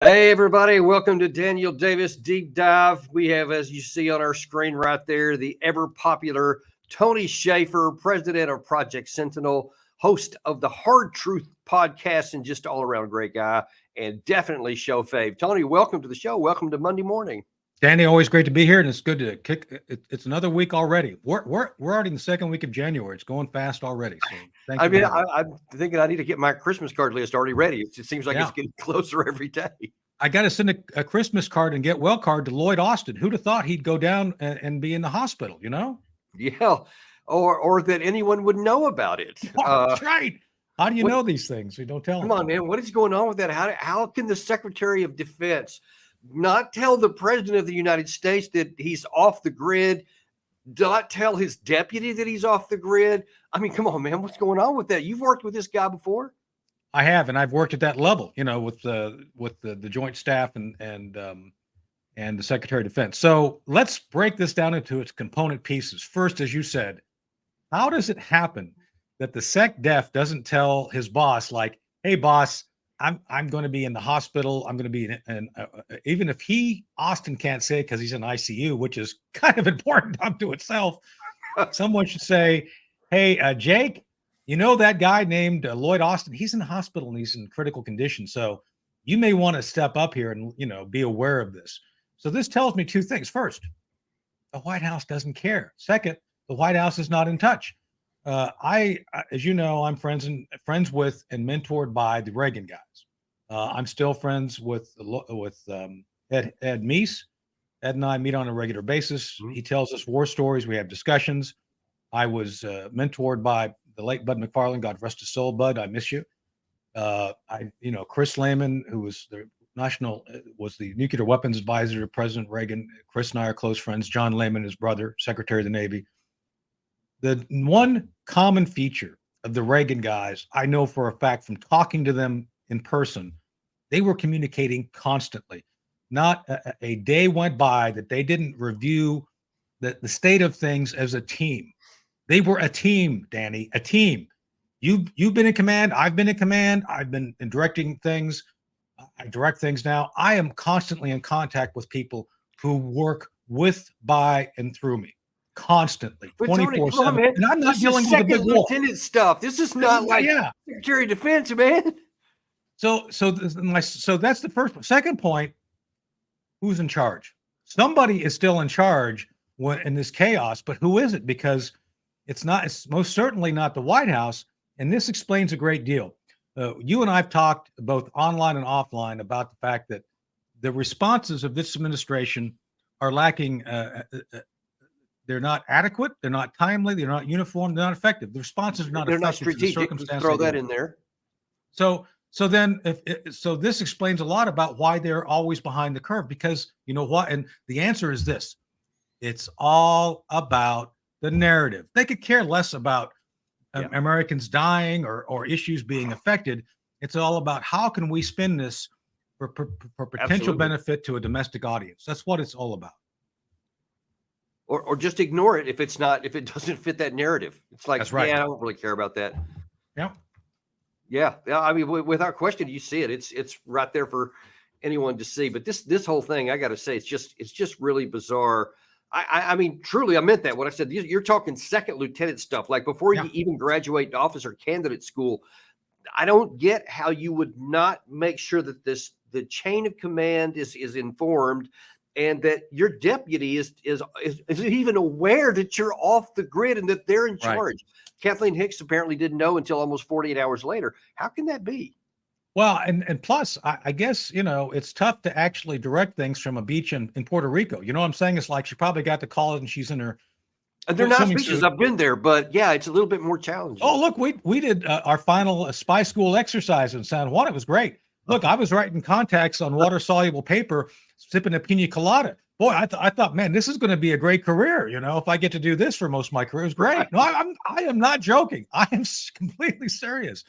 Hey, everybody. Welcome to Daniel Davis Deep Dive. We have, as you see on our screen right there, the ever popular Tony Shaffer, president of Project Sentinel, host of the Hard Truth podcast, and just all around great guy, and definitely show fave. Tony, welcome to the show. Welcome to Monday morning. Danny, always great to be here, and it's good to kick. It's another week already. We're already in the second week of January. It's going fast already. So thank you. I'm thinking I need to get my Christmas card list already ready. It seems like it's getting closer every day. I got to send a Christmas card and get well card to Lloyd Austin. Who'd have thought he'd go down and be in the hospital? You know? Yeah, or that anyone would know about it. That's right. How do you know these things? We don't tell them. Come on, man. What is going on with that? How can the Secretary of Defense not tell the President of the United States that he's off the grid, not tell his deputy that he's off the grid? I mean, come on, man. What's going on with that? You've worked with this guy before. I have, and I've worked at that level, with the Joint Staff and the Secretary of Defense. So let's break this down into its component pieces. First, as you said, how does it happen that the Sec Def doesn't tell his boss, like, "Hey, boss, I'm going to be in the hospital. I'm going to be in even if Austin can't say it because he's in ICU, which is kind of important unto itself. Someone should say, "Hey, Jake, you know that guy named Lloyd Austin? He's in the hospital and he's in critical condition. So you may want to step up here and be aware of this." So this tells me two things. First, the White House doesn't care. Second, the White House is not in touch. As you know, I'm friends with and mentored by the Reagan guys. I'm still friends with Ed Meese. Ed and I meet on a regular basis. He tells us war stories. We have discussions. I was mentored by the late Bud McFarland. God rest his soul, Bud. I miss you. Chris Lehman, who was the nuclear weapons advisor to President Reagan. Chris and I are close friends. John Lehman, his brother, Secretary of the Navy. The one common feature of the Reagan guys, I know for a fact from talking to them in person, they were communicating constantly. Not a day went by that they didn't review the state of things as a team. They were a team, Danny, a team. You've been in command. I've been in command. I've been in directing things. I direct things now. I am constantly in contact with people who work with, by, and through me. Constantly, 24/7. And I'm not dealing with the big lieutenant stuff. This is not Secretary of Defense, man. So that's the first point. Second point, who's in charge? Somebody is still in charge in this chaos, but who is it? Because it's most certainly not the White House, and this explains a great deal. You and I've talked both online and offline about the fact that the responses of this administration are lacking. They're not adequate. They're not timely. They're not uniform. They're not effective. The responses are not effective. They're not strategic. Let's throw that in there. So this explains a lot about why they're always behind the curve, because you know what? And the answer is this: it's all about the narrative. They could care less about Americans dying or issues being affected. It's all about how can we spin this for potential benefit to a domestic audience. That's what it's all about. Or just ignore it if it doesn't fit that narrative. It's like, I don't really care about that. Yeah. I mean, without question, you see it. It's right there for anyone to see. But this whole thing, I got to say, it's just really bizarre. I mean, truly, I meant that. What I said, you're talking second lieutenant stuff, like before you even graduate to officer candidate school. I don't get how you would not make sure that the chain of command is informed, and that your deputy is even aware that you're off the grid and that they're in charge. Right. Kathleen Hicks apparently didn't know until almost 48 hours later. How can that be? Well, and plus, I guess, it's tough to actually direct things from a beach in Puerto Rico. You know what I'm saying? It's like she probably got the call and she's in her. And they're not beaches. I've been there, but yeah, it's a little bit more challenging. Oh, look, we did our final spy school exercise in San Juan. It was great. Look, I was writing contacts on water-soluble paper, sipping a pina colada. Boy, I thought, man, this is going to be a great career. If I get to do this for most of my career, it's great. No, I am not joking. I am completely serious.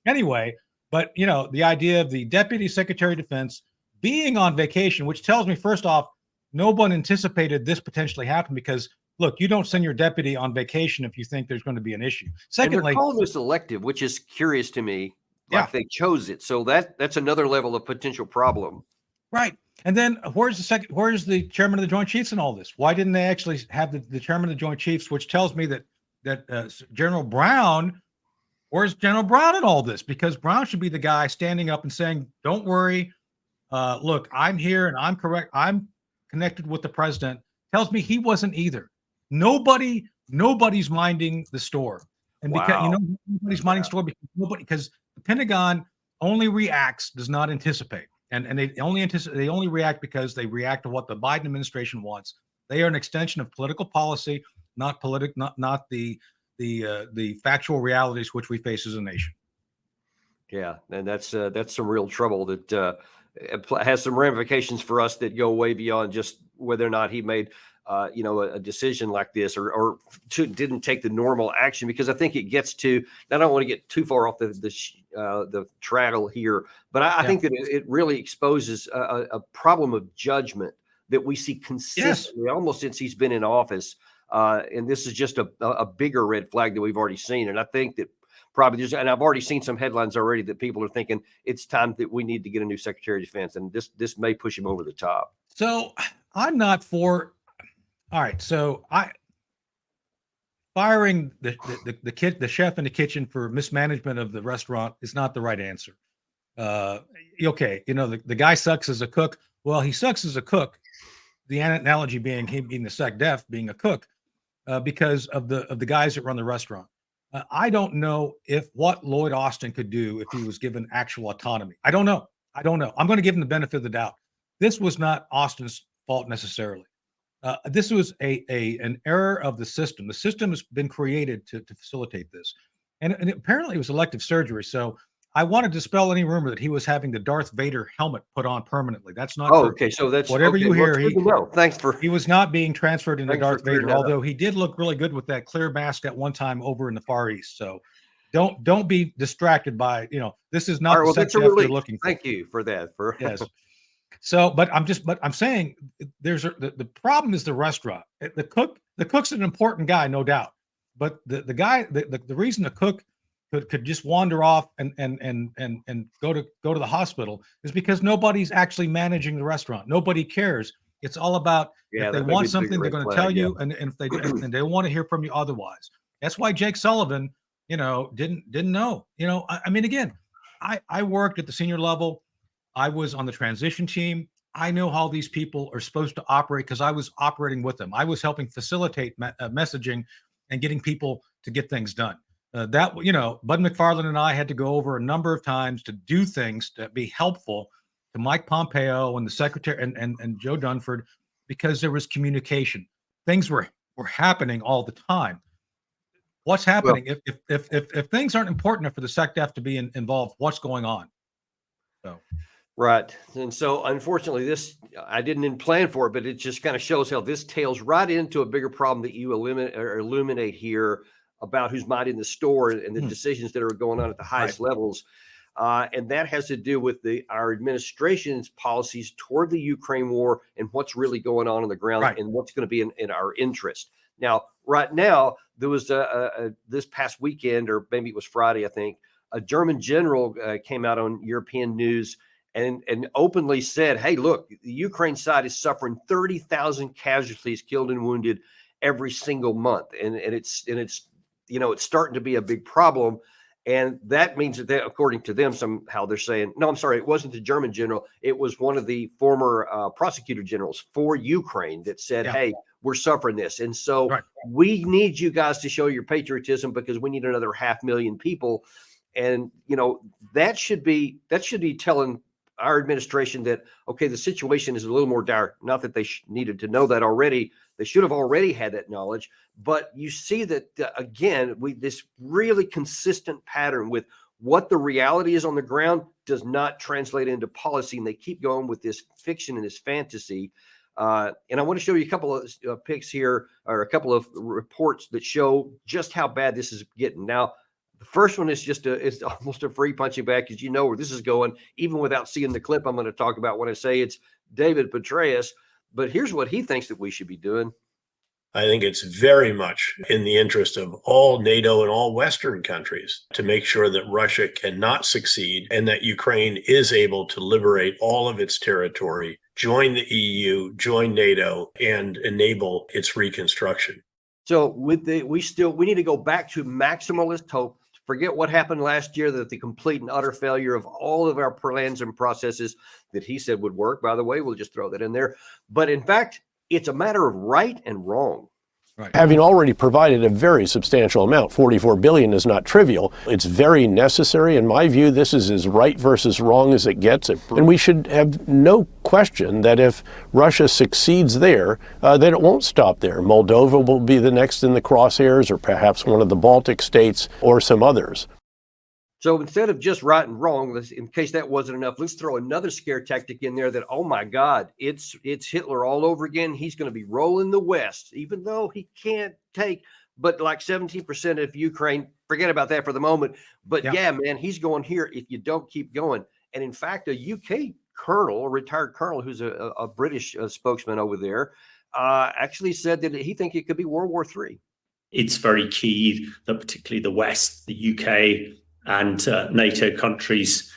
Anyway, but the idea of the Deputy Secretary of Defense being on vacation, which tells me, first off, no one anticipated this potentially happen, because look, you don't send your deputy on vacation if you think there's going to be an issue. Secondly, and they're calling this elective, which is curious to me. Like they chose it. So that's another level of potential problem. Right. And then where's the chairman of the Joint Chiefs in all this? Why didn't they actually have the chairman of the Joint Chiefs, which tells me that General Brown, where's General Brown in all this? Because Brown should be the guy standing up and saying, don't worry. Look, I'm here and I'm correct. I'm connected with the president. Tells me he wasn't either. Nobody's minding the store. And because Wow. nobody's minding store because the Pentagon only reacts, does not anticipate. And they only react because they react to what the Biden administration wants. They are an extension of political policy, not the factual realities which we face as a nation. Yeah, and that's some real trouble that has some ramifications for us that go way beyond just whether or not he made a decision like this or didn't take the normal action, because I think it gets to, I don't want to get too far off the trail here, but I think that it really exposes a problem of judgment that we see consistently almost since he's been in office. And this is just a bigger red flag that we've already seen. And I think that probably and I've already seen some headlines already that people are thinking it's time that we need to get a new Secretary of Defense, and this may push him over the top. So I'm not for. All right, so firing the chef in the kitchen for mismanagement of the restaurant is not the right answer. Okay, the guy sucks as a cook. Well, he sucks as a cook. The analogy being him being the sec def, being a cook, because of the guys that run the restaurant. I don't know what Lloyd Austin could do if he was given actual autonomy. I don't know. I'm going to give him the benefit of the doubt. This was not Austin's fault necessarily. This was an error of the system. The system has been created to facilitate this, and apparently it was elective surgery. So I want to dispel any rumor that he was having the Darth Vader helmet put on permanently. That's not true. Okay. So that's whatever you hear. He was not being transferred into Darth Vader, although he did look really good with that clear mask at one time over in the Far East. So don't be distracted by, this is not the sex you're looking for. Thank you for that. Yes. So, but I'm saying the problem is the restaurant. The cook's an important guy, no doubt. But the guy, the reason the cook could just wander off and go to the hospital is because nobody's actually managing the restaurant. Nobody cares. It's all about if they want something, they're going to tell you, and if they and they want to hear from you otherwise. That's why Jake Sullivan, didn't know. I mean, again, I worked at the senior level. I was on the transition team. I know how these people are supposed to operate because I was operating with them. I was helping facilitate messaging and getting people to get things done. Bud McFarland and I had to go over a number of times to do things to be helpful to Mike Pompeo and the secretary and Joe Dunford, because there was communication. Things were happening all the time. What's happening? Well, if things aren't important enough for the SecDef to be involved, what's going on? So. Right. And so, unfortunately, I didn't plan for it, but it just kind of shows how this tails right into a bigger problem that you illuminate here about who's minding the store and the decisions that are going on at the highest levels. And that has to do with our administration's policies toward the Ukraine war and what's really going on the ground and what's going to be in our interest. Now, right now, there was this past weekend, or maybe it was Friday, I think, a German general came out on European news and openly said, hey, look, the Ukraine side is suffering 30,000 casualties, killed and wounded every single month. And it's it's starting to be a big problem. And that means that according to them, somehow they're saying, no, I'm sorry, it wasn't the German general. It was one of the former prosecutor generals for Ukraine that said, hey, we're suffering this. And so we need you guys to show your patriotism because we need another 500,000 people. And, that should be telling our administration that, okay, the situation is a little more dire. Not that they needed to know that already. They should have already had that knowledge. But you see that, again, this really consistent pattern with what the reality is on the ground does not translate into policy. And they keep going with this fiction and this fantasy. And I want to show you a couple of pics here, or a couple of reports that show just how bad this is getting. Now, the first one is it's almost a free punching bag because you know where this is going, even without seeing the clip I'm going to talk about when I say it's David Petraeus. But here's what he thinks that we should be doing. I think it's very much in the interest of all NATO and all Western countries to make sure that Russia cannot succeed and that Ukraine is able to liberate all of its territory, join the EU, join NATO, and enable its reconstruction. So we need to go back to maximalist hope. Forget what happened last year, that the complete and utter failure of all of our plans and processes that he said would work. By the way, we'll just throw that in there. But in fact, it's a matter of right and wrong. Right. Having already provided a very substantial amount, $44 billion is not trivial. It's very necessary. In my view, this is as right versus wrong as it gets. And we should have no question that if Russia succeeds there, then it won't stop there. Moldova will be the next in the crosshairs, or perhaps one of the Baltic states or some others. So instead of just right and wrong, in case that wasn't enough, let's throw another scare tactic in there that, oh my God, it's Hitler all over again. He's going to be rolling the West, even though he can't take but like 17% of Ukraine. Forget about that for the moment. But yeah, man, he's going here if you don't keep going. And in fact, a UK colonel, a retired colonel, who's a British spokesman over there, actually said that he thinks it could be World War III. It's very key that particularly the West, the UK, and NATO countries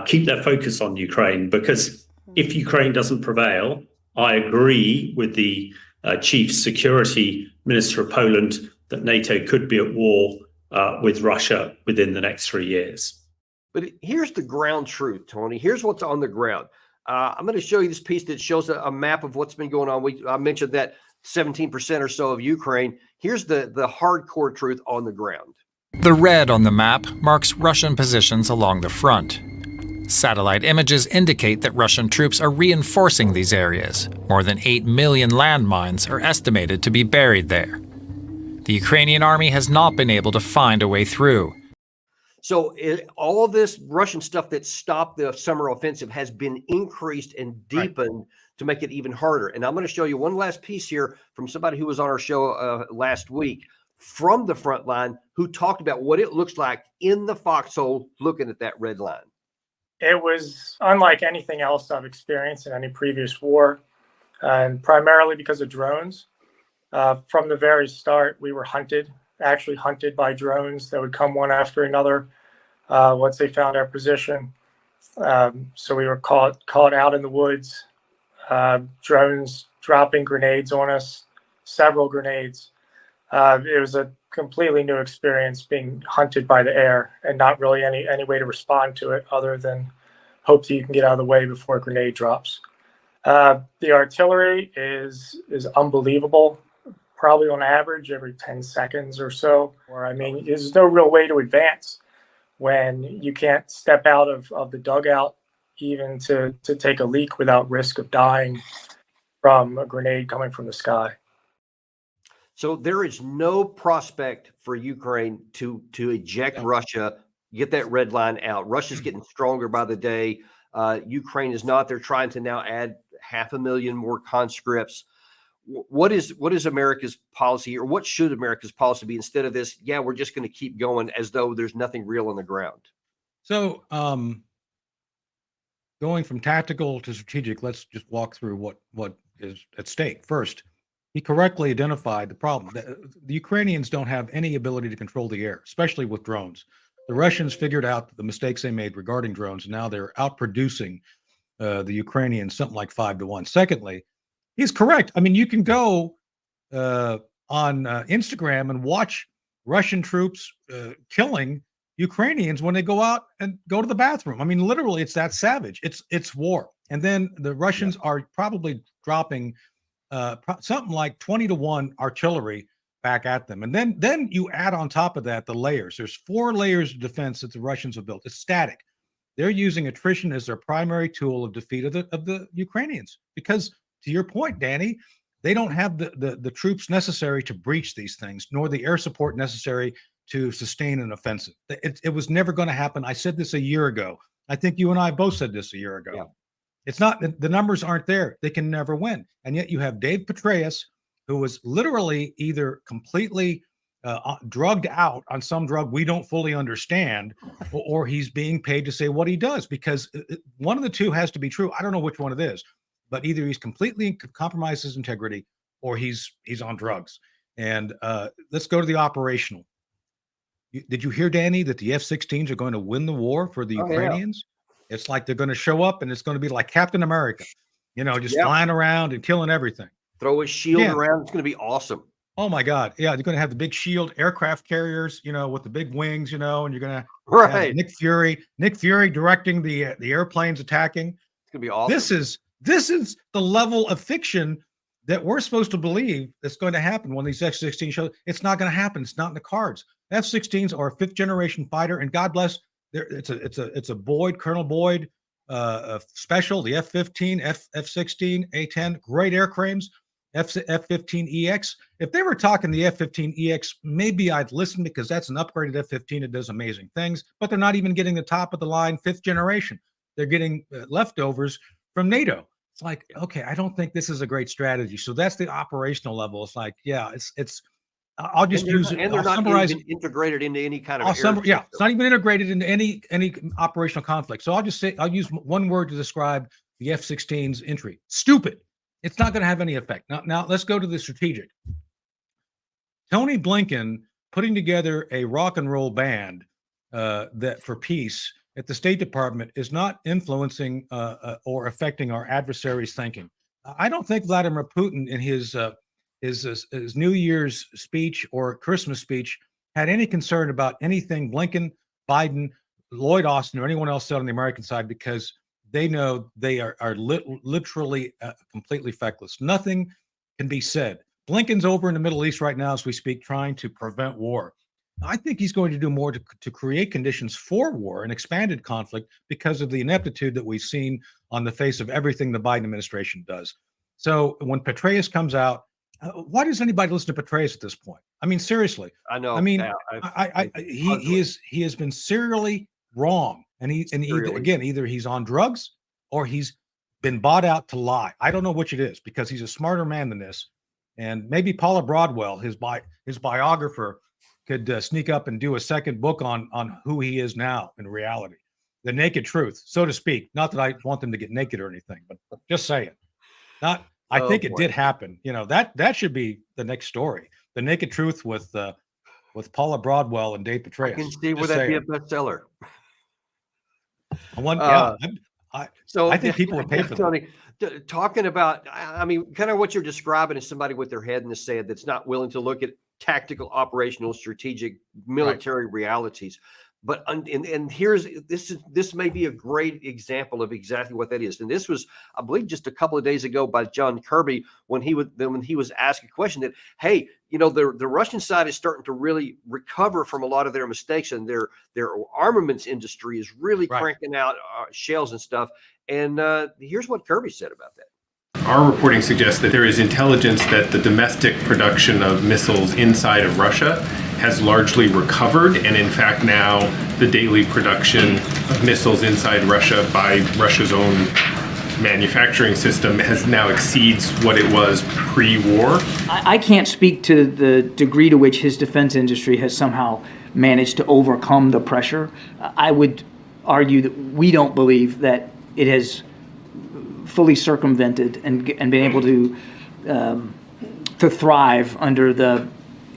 keep their focus on Ukraine, because if Ukraine doesn't prevail, I agree with the chief security minister of Poland that NATO could be at war with Russia within the next 3 years. But here's the ground truth, Tony. Here's what's on the ground. I'm going to show you this piece that shows a map of what's been going on. I mentioned that 17% or so of Ukraine. Here's the hardcore truth on the ground. The red on the map marks Russian positions along the front. Satellite images indicate that Russian troops are reinforcing these areas. More than 8 million landmines are estimated to be buried there. The Ukrainian army has not been able to find a way through. So all of this Russian stuff that stopped the summer offensive has been increased and deepened to make it even harder. And I'm going to show you one last piece here from somebody who was on our show last week from the front line, who talked about what it looks like in the foxhole looking at that red line. It was unlike anything else I've experienced in any previous war, and primarily because of drones. From the very start, we were actually hunted by drones that would come one after another once they found our position. So we were caught out in the woods, drones dropping grenades on us, several grenades. It was a completely new experience being hunted by the air, and not really any way to respond to it other than hope that you can get out of the way before a grenade drops. The artillery is unbelievable, probably on average every 10 seconds or so. There's no real way to advance when you can't step out of the dugout even to take a leak without risk of dying from a grenade coming from the sky. So there is no prospect for Ukraine to eject Russia, get that red line out. Russia's getting stronger by the day. Ukraine is not. They're trying to now add 500,000 more conscripts. What is America's policy, or what should America's policy be instead of this? Yeah, we're just going to keep going as though there's nothing real on the ground. So going from tactical to strategic, let's just walk through what is at stake. First, he correctly identified the problem. The Ukrainians don't have any ability to control the air, especially with drones. The Russians figured out the mistakes they made regarding drones, and now they're outproducing the Ukrainians something like 5-1. Secondly, he's correct. I mean, you can go on Instagram and watch Russian troops killing Ukrainians when they go out and go to the bathroom. I mean, literally, it's that savage. It's war. And then the Russians are probably dropping something like 20-1 artillery back at them. And then you add on top of that the layers. There's 4 layers of defense that the Russians have built. It's static. They're using attrition as their primary tool of defeat of the Ukrainians, because to your point, Danny, they don't have the troops necessary to breach these things, nor the air support necessary to sustain an offensive. It was never going to happen. I said this a year ago. I think you and I both said this a year ago. Yeah. It's not, the numbers aren't there. They can never win. And yet you have Dave Petraeus, who was literally either completely drugged out on some drug we don't fully understand, or he's being paid to say what he does, because one of the two has to be true. I don't know which one it is, but either he's completely compromised his integrity, or he's on drugs. And let's go to the operational. Did you hear, Danny, that the F-16s are going to win the war for the Ukrainians? Yeah. It's like they're going to show up, and it's going to be like Captain America, just flying around and killing everything. Throw a shield around. It's going to be awesome. Oh my God. Yeah. They're going to have the big shield aircraft carriers, with the big wings, and you're going to have Nick Fury directing the airplanes attacking. It's going to be awesome. This is the level of fiction that we're supposed to believe that's going to happen when these F-16 shows. It's not going to happen. It's not in the cards. F-16s are a 5th generation fighter, and God bless, it's a Boyd, Colonel Boyd special, the F-15, F-16, A-10, great airframes, F-15EX. If they were talking the F-15EX, maybe I'd listen, because that's an upgraded F-15. It does amazing things, but they're not even getting the top of the line 5th generation. They're getting leftovers from NATO. It's like, okay, I don't think this is a great strategy. So that's the operational level. It's like, yeah, it's. I'll just use it. And they're not even integrated into any kind of. It's not even integrated into any operational conflict. So I'll use one word to describe the F-16's entry: stupid. It's not going to have any effect. Now let's go to the strategic. Tony Blinken putting together a rock and roll band that for peace at the State Department is not influencing or affecting our adversaries' thinking. I don't think Vladimir Putin in his New Year's speech or Christmas speech had any concern about anything Blinken, Biden, Lloyd Austin, or anyone else said on the American side, because they know they are literally completely feckless. Nothing can be said. Blinken's over in the Middle East right now as we speak, trying to prevent war. I think he's going to do more to create conditions for war and expanded conflict because of the ineptitude that we've seen on the face of everything the Biden administration does. So when Petraeus comes out, why does anybody listen to Petraeus at this point? I mean, seriously. I know. I mean, he has been serially wrong, and either he's on drugs or he's been bought out to lie. I don't know which it is, because he's a smarter man than this. And maybe Paula Broadwell, his biographer, could sneak up and do a second book on who he is now in reality, the naked truth, so to speak. Not that I want them to get naked or anything, but just saying. I think it did happen. That should be the next story, the naked truth with Paula Broadwell and Dave Petraeus. I can see where that'd be a bestseller. I think people would pay for Tony, talking about, I mean, kind of what you're describing is somebody with their head in the sand that's not willing to look at tactical, operational, strategic, military realities. But and this may be a great example of exactly what that is. And this was, I believe, just a couple of days ago by John Kirby when he was asked a question that, hey, the Russian side is starting to really recover from a lot of their mistakes, and their armaments industry is really cranking out shells and stuff. And here's what Kirby said about that. Our reporting suggests that there is intelligence that the domestic production of missiles inside of Russia has largely recovered, and in fact now the daily production of missiles inside Russia by Russia's own manufacturing system now exceeds what it was pre-war. I can't speak to the degree to which his defense industry has somehow managed to overcome the pressure. I would argue that we don't believe that it has fully circumvented and been able to thrive under the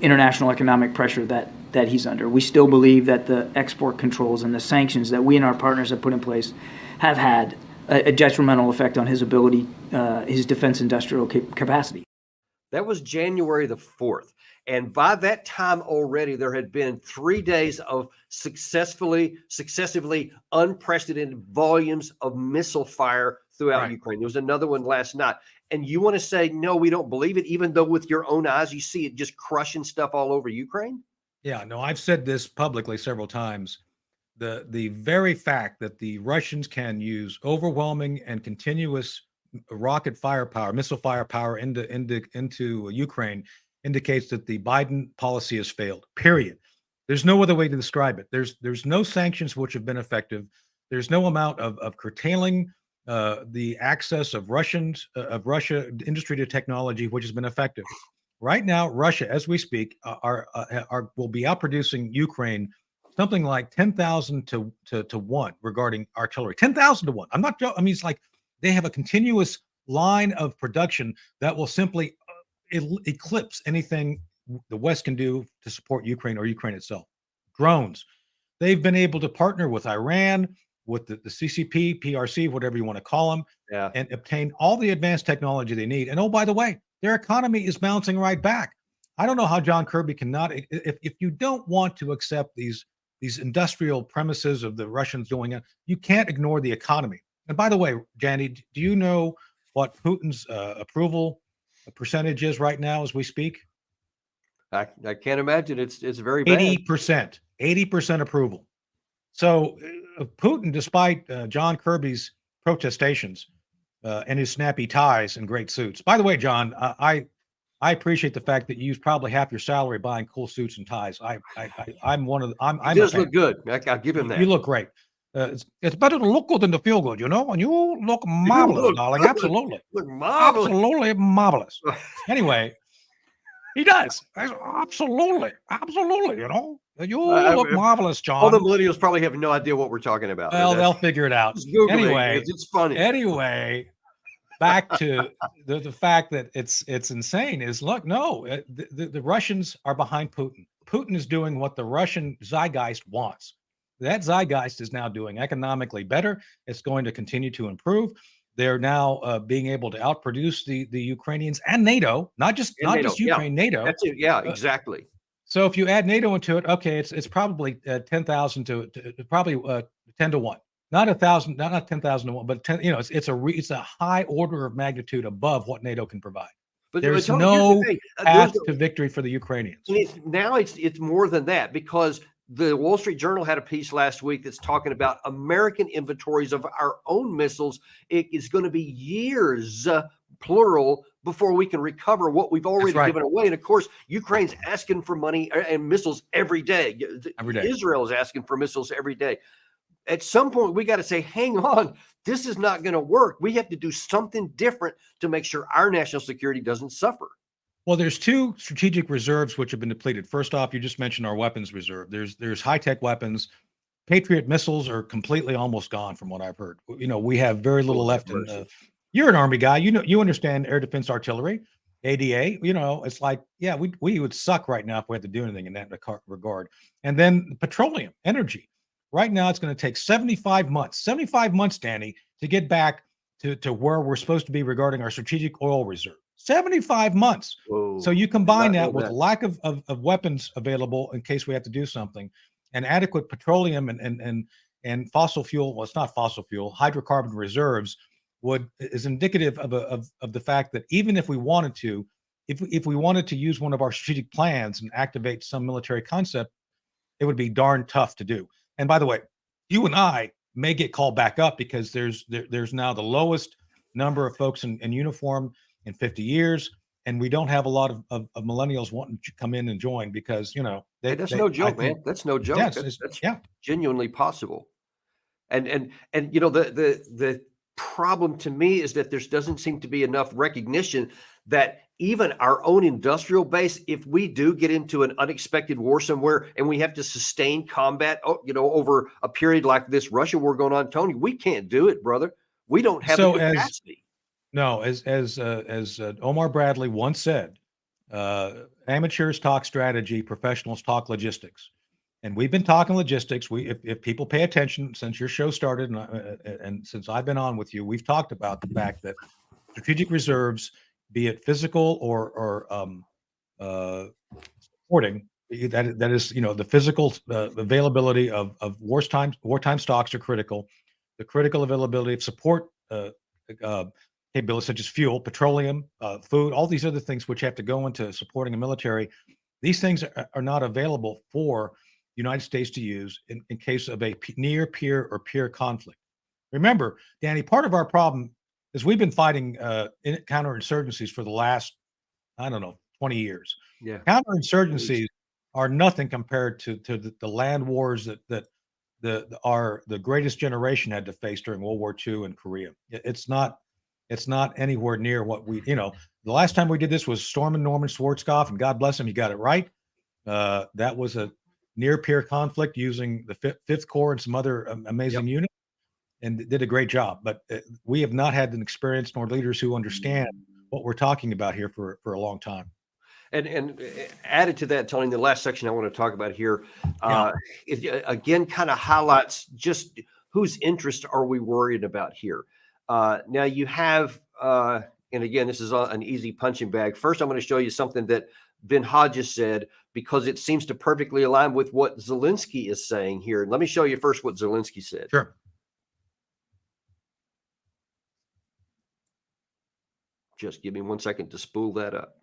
international economic pressure that he's under. We still believe that the export controls and the sanctions that we and our partners have put in place have had a detrimental effect on his ability, his defense industrial capacity. That was January the 4th. And by that time already, there had been 3 days of successively unprecedented volumes of missile fire throughout Ukraine. There was another one last night. And you want to say, no, we don't believe it, even though with your own eyes, you see it just crushing stuff all over Ukraine? Yeah, no, I've said this publicly several times. The very fact that the Russians can use overwhelming and continuous rocket firepower, missile firepower into Ukraine indicates that the Biden policy has failed, period. There's no other way to describe it. There's no sanctions which have been effective. There's no amount of curtailing the access of Russia industry to technology, which has been effective. Right now, Russia, as we speak, will be outproducing Ukraine something like 10,000 to 1 regarding artillery. 10,000 to 1. I'm not joking. I mean, it's like they have a continuous line of production that will simply eclipse anything the West can do to support Ukraine or Ukraine itself. Drones. They've been able to partner with Iran, with the CCP, PRC, whatever you want to call them, and obtain all the advanced technology they need. And oh, by the way, their economy is bouncing right back. I don't know how John Kirby cannot, if you don't want to accept these industrial premises of the Russians doing it, you can't ignore the economy. And by the way, Jandy, do you know what Putin's approval percentage is right now as we speak? I can't imagine. It's very bad. 80% approval. So Putin, despite John Kirby's protestations and his snappy ties and great suits. By the way, John, I appreciate the fact that you use probably half your salary buying cool suits and ties. I'm one of the. He does look good. I'll give him that. You look great. It's better to look good than to feel good, and you look marvelous, darling. Absolutely, look marvelous. Absolutely marvelous. Anyway, he does. Absolutely. You look marvelous, John. All the millennials probably have no idea what we're talking about. Well, they'll figure it out. Anyway, it's funny. Anyway, back to the fact that it's insane is, look, no, the Russians are behind Putin. Putin is doing what the Russian zeitgeist wants. That zeitgeist is now doing economically better. It's going to continue to improve. They're now being able to outproduce the Ukrainians and NATO, not just Ukraine, NATO. That's it. Yeah, exactly. So if you add NATO into it, okay, it's probably 10,000 to probably 10 to 1. Not 1,000, not 10,000 to 1, but 10. It's a high order of magnitude above what NATO can provide. But there's no path to victory for the Ukrainians. Now it's more than that, because the Wall Street Journal had a piece last week that's talking about American inventories of our own missiles. It is going to be years, plural, before we can recover what we've already given away. And of course, Ukraine's asking for money and missiles every day. Israel is asking for missiles every day. At some point, we got to say, hang on, this is not going to work. We have to do something different to make sure our national security doesn't suffer. Well, there's two strategic reserves which have been depleted. First off, you just mentioned our weapons reserve. There's high-tech weapons. Patriot missiles are completely almost gone from what I've heard. We have very little left. You're an Army guy. You understand air defense artillery, ADA. It's like, yeah, we would suck right now if we had to do anything in that regard. And then petroleum, energy. Right now, it's going to take 75 months, Danny, to get back to where we're supposed to be regarding our strategic oil reserve. 75 months. Whoa. So you combine that with lack of weapons available in case we have to do something, and adequate petroleum and fossil fuel. Well, it's not fossil fuel, hydrocarbon reserves is indicative of the fact that even if we wanted to, if we wanted to use one of our strategic plans and activate some military concept, it would be darn tough to do. And by the way, you and I may get called back up because there's now the lowest number of folks in uniform in 50 years, and we don't have a lot of millennials wanting to come in and join because that's no joke, man. That's no joke. Yes, that's genuinely possible. And the problem to me is that there doesn't seem to be enough recognition that even our own industrial base, if we do get into an unexpected war somewhere and we have to sustain combat, over a period like this Russia war going on, Tony, we can't do it, brother. We don't have the capacity. As Omar Bradley once said, amateurs talk strategy, professionals talk logistics. And we've been talking logistics. If people pay attention since your show started and since I've been on with you, we've talked about the fact that strategic reserves, be it physical or supporting, that is, the physical availability of wartime stocks are critical. The critical availability of support capabilities such as fuel, petroleum, food, all these other things which have to go into supporting a military. These things are not available for the United States to use in case of a near peer or peer conflict. Remember, Danny, part of our problem is we've been fighting counterinsurgencies for the last, 20 years. Yeah. Counterinsurgencies are nothing compared to the land wars that the greatest generation had to face during World War II in Korea. It's not anywhere near what the last time we did this was Stormin' Norman Schwarzkopf, and God bless him, he got it right. That was a near peer conflict using the Fifth Corps and some other amazing units, and did a great job. But we have not had an experience nor leaders who understand what we're talking about here for a long time. And added to that, Tony, the last section I want to talk about here, it again kind of highlights just whose interest are we worried about here. Now you have, and again, this is an easy punching bag. First, I'm going to show you something that Ben Hodges said, because it seems to perfectly align with what Zelensky is saying here. Let me show you first what Zelensky said. Sure. Just give me 1 second to spool that up.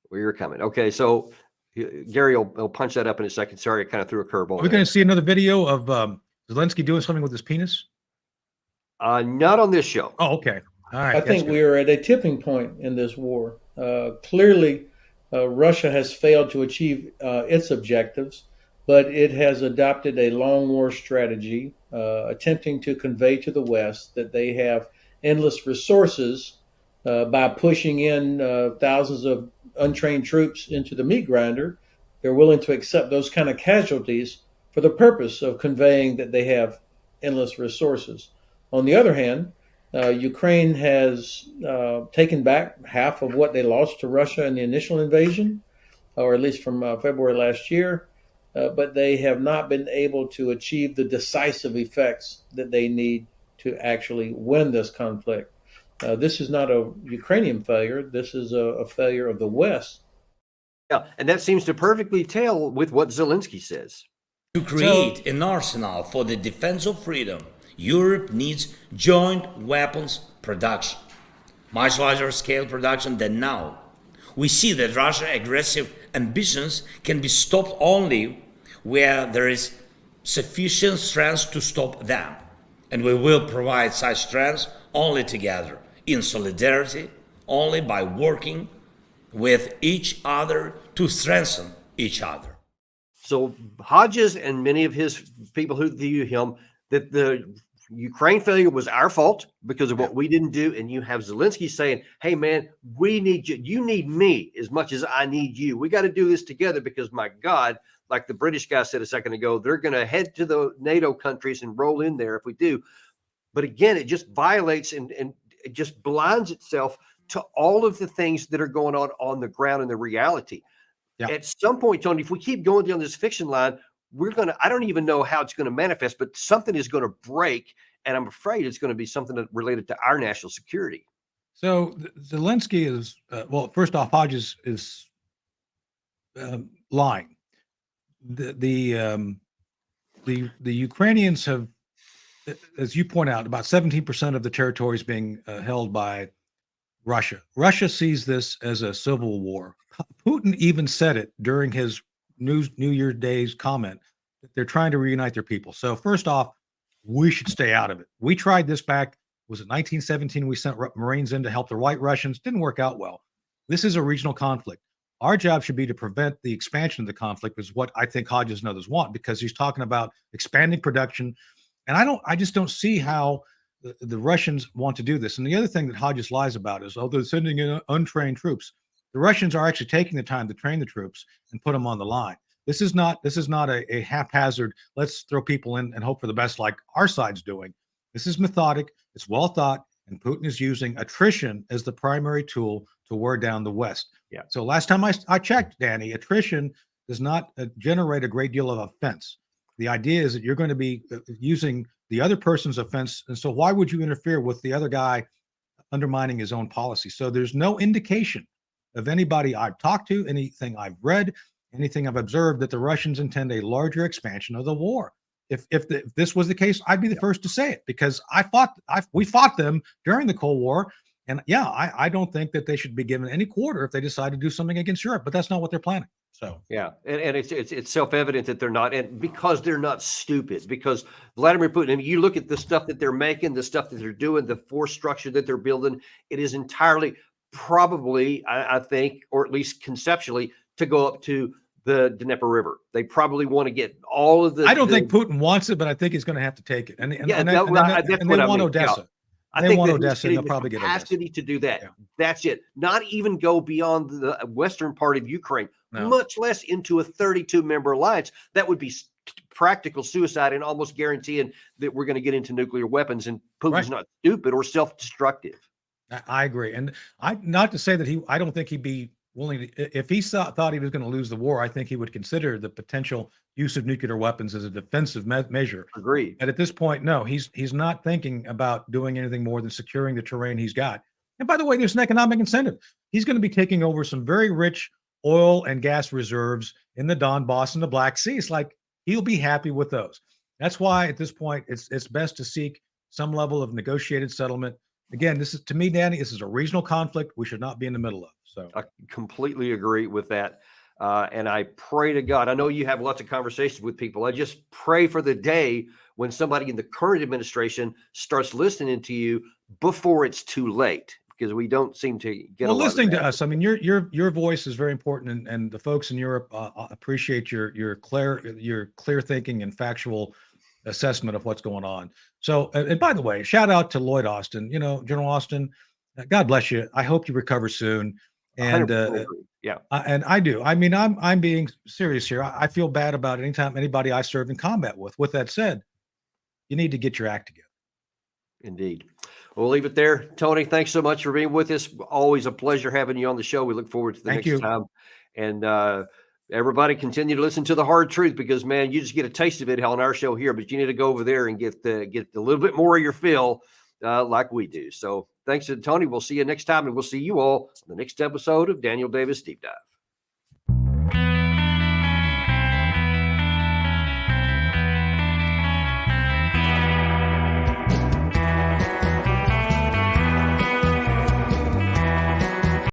Where you're coming. Okay, so Gary will punch that up in a second. Sorry, I kind of threw a curveball. Are we going to see another video of Zelensky doing something with his penis? Not on this show. Oh, okay. All right. I think we are at a tipping point in this war. Clearly, Russia has failed to achieve its objectives, but it has adopted a long war strategy, attempting to convey to the West that they have endless resources by pushing in thousands of untrained troops into the meat grinder. They're willing to accept those kind of casualties for the purpose of conveying that they have endless resources. On the other hand, Ukraine has taken back half of what they lost to Russia in the initial invasion, or at least from February last year, but they have not been able to achieve the decisive effects that they need to actually win this conflict. This is not a Ukrainian failure. This is a failure of the West. Yeah, and that seems to perfectly tell with what Zelensky says. To create an arsenal for the defense of freedom, Europe needs joint weapons production, much larger scale production than now. We see that Russia's aggressive ambitions can be stopped only where there is sufficient strength to stop them. And we will provide such strength only together, in solidarity, only by working with each other to strengthen each other. So Hodges and many of his people who view him, that the Ukraine failure was our fault because of what we didn't do. And you have Zelensky saying, hey, man, we need you. You need me as much as I need you. We got to do this together because, my God, like the British guy said a second ago, they're going to head to the NATO countries and roll in there if we do. But again, it just violates and it just blinds itself to all of the things that are going on the ground and the reality. Yeah. At some point, Tony, if we keep going down this fiction line, I don't even know how it's going to manifest, but something is going to break. And I'm afraid it's going to be something that related to our national security. So Zelensky is, well, first off, Hodges is lying. The Ukrainians have, as you point out, about 17% of the territory is being held by Russia. Russia sees this as a civil war. Putin even said it during his New Year's Day's comment that they're trying to reunite their people. So first off, we should stay out of it. We tried this back, was it 1917? We sent Marines in to help the White Russians. Didn't work out well. This is a regional conflict. Our job should be to prevent the expansion of the conflict, is what I think Hodges and others want, because he's talking about expanding production. And I just don't see how the Russians want to do this. And the other thing that Hodges lies about is, they're sending in untrained troops. The Russians are actually taking the time to train the troops and put them on the line. This is not a haphazard, let's throw people in and hope for the best like our side's doing. This is methodic, it's well thought, and Putin is using attrition as the primary tool to wear down the West. Yeah. So last time I checked, Danny, attrition does not generate a great deal of offense. The idea is that you're going to be using the other person's offense. And so why would you interfere with the other guy undermining his own policy? So there's no indication of anybody I've talked to, anything I've read, anything I've observed, that the Russians intend a larger expansion of the war. If this was the case, I'd be the first to say it, because we fought them during the Cold War. And yeah, I don't think that they should be given any quarter if they decide to do something against Europe, but that's not what they're planning. So yeah, and it's self-evident that they're not, and because they're not stupid. Because Vladimir Putin, I mean, you look at the stuff that they're making, the stuff that they're doing, the force structure that they're building, it is entirely probably, I think, or at least conceptually, to go up to the Dnieper River. They probably want to get all of the. I don't think Putin wants it, but I think he's going to have to take it. And they want Odessa. Yeah. I think want Odessa, and they'll probably get capacity Odessa to do that. Yeah. That's it. Not even go beyond the western part of Ukraine, much less into a 32-member alliance. That would be practical suicide and almost guaranteeing that we're going to get into nuclear weapons. And Putin's not stupid or self-destructive. I agree. And not to say that I don't think he'd be willing to, if he thought he was going to lose the war, I think he would consider the potential use of nuclear weapons as a defensive measure. Agreed. And at this point, no, he's not thinking about doing anything more than securing the terrain he's got. And by the way, there's an economic incentive. He's going to be taking over some very rich oil and gas reserves in the Donbass and the Black Sea. It's like he'll be happy with those. That's why at this point, it's best to seek some level of negotiated settlement. Again, this is, to me, Danny, this is a regional conflict we should not be in the middle of. So I completely agree with that. And I pray to God, I know you have lots of conversations with people. I just pray for the day when somebody in the current administration starts listening to you before it's too late, because we don't seem to get listening to us. I mean, your voice is very important, and the folks in Europe appreciate your clear thinking and factual assessment of what's going on. So, and by the way, shout out to Lloyd Austin. You know, General Austin, God bless you. I hope you recover soon. And yeah, and I do. I mean, I'm being serious here. I feel bad about anytime anybody I served in combat with. With that said, you need to get your act together. Indeed. We'll leave it there. Tony, thanks so much for being with us. Always a pleasure having you on the show. We look forward to the next time. And everybody continue to listen to The Hard Truth, because, man, you just get a taste of it on our show here, but you need to go over there and get a little bit more of your fill like we do. So thanks to Tony. We'll see you next time, and we'll see you all on the next episode of Daniel Davis Deep Dive.